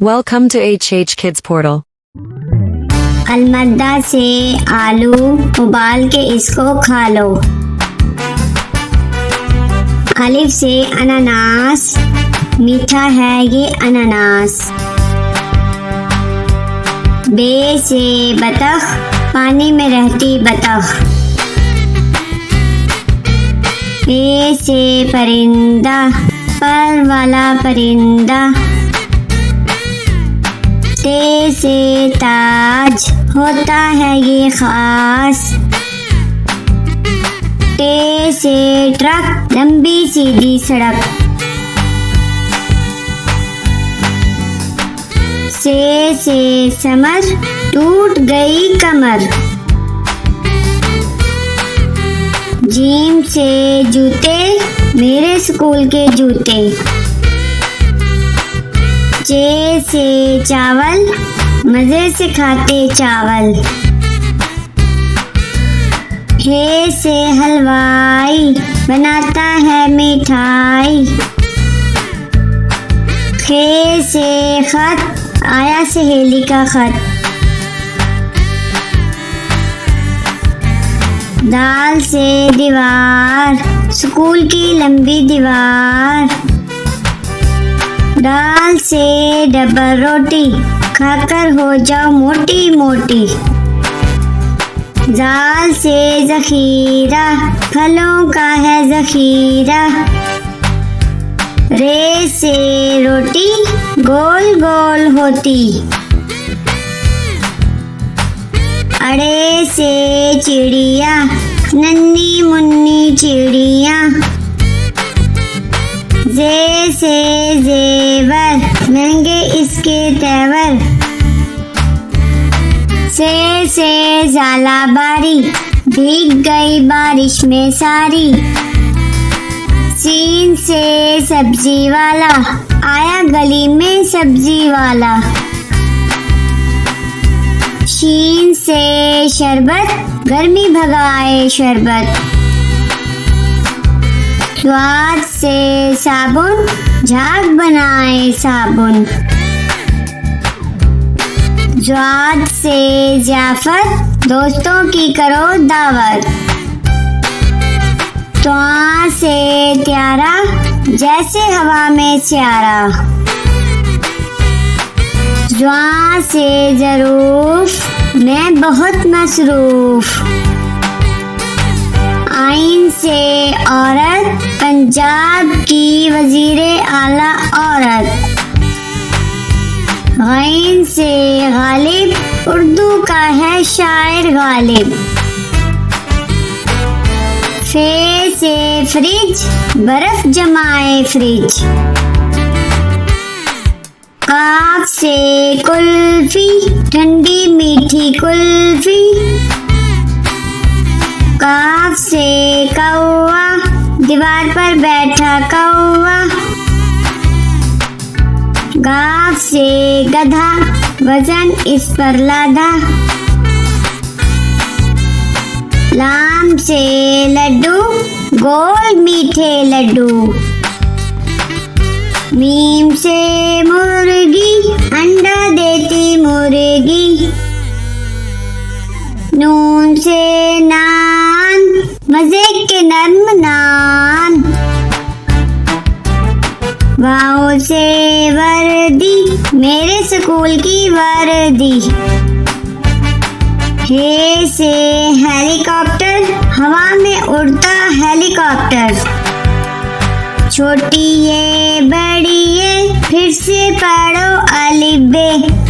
Welcome to HH Kids Portal. अलमद्दा से आलू उबाल के इसको खा लो। अलिफ से अनानास, मीठा है ये अनानास। बे से बतख, पानी में रहती बतख। पे से परिंदा, पर वाला परिंदा। ते से ताज, होता है ये खास। टे से ट्रक, लंबी सीधी सड़क। से समर, टूट गई कमर। जीम से जूते, मेरे स्कूल के जूते। चे से चावल, मजे से खाते चावल। हे से हलवाई, बनाता है मिठाई। खे से खत, आया सहेली का खत। दाल से दीवार, स्कूल की लंबी दीवार। दाल से डबल रोटी, खाकर हो जाओ मोटी मोटी। जाल से जखीरा, फलों का है जखीरा। रे से रोटी, गोल गोल होती। अड़े से चिड़िया, नन्ही मुन्नी चिड़िया। जे से जेवर, महंगे इसके तेवर। से जाला बारी, भीग गई बारिश में सारी। सीन से सब्जी वाला, आया गली में सब्जी वाला। शीन से शरबत, गर्मी भगाए शरबत। स्वाद से साबुन, झाग बनाए साबुन। ज्वाद से ज़ियाफ़त, दोस्तों की करो दावत। त्वा से त्यारा, जैसे हवा में स्यारा। ज्वा से ज़रूफ, मैं बहुत मसरूफ। आइन से औरत, पंजाब की वजीरे आला औरत। गैन से गालिब, उर्दू का है शायर गालिब। फे से फ्रिज, बर्फ जमाए फ्रिज। काफ से कुल्फी, ठंडी मीठी कुल्फी। काफ से कौवा, दीवार पर बैठा कौवा। गाफ से गधा, वजन इस पर लादा। लाम से लड्डू, गोल मीठे लड्डू। मीम से मुर्गी, अंडा देती मुर्गी। नून से नान, मजे के नर्म नान। वाओ से वर्दी, मेरे स्कूल की वर्दी। हे से हेलीकॉप्टर, हवा में उड़ता हेलीकॉप्टर। छोटी ये बड़ी ये, फिर से पढ़ो अलिफ बे।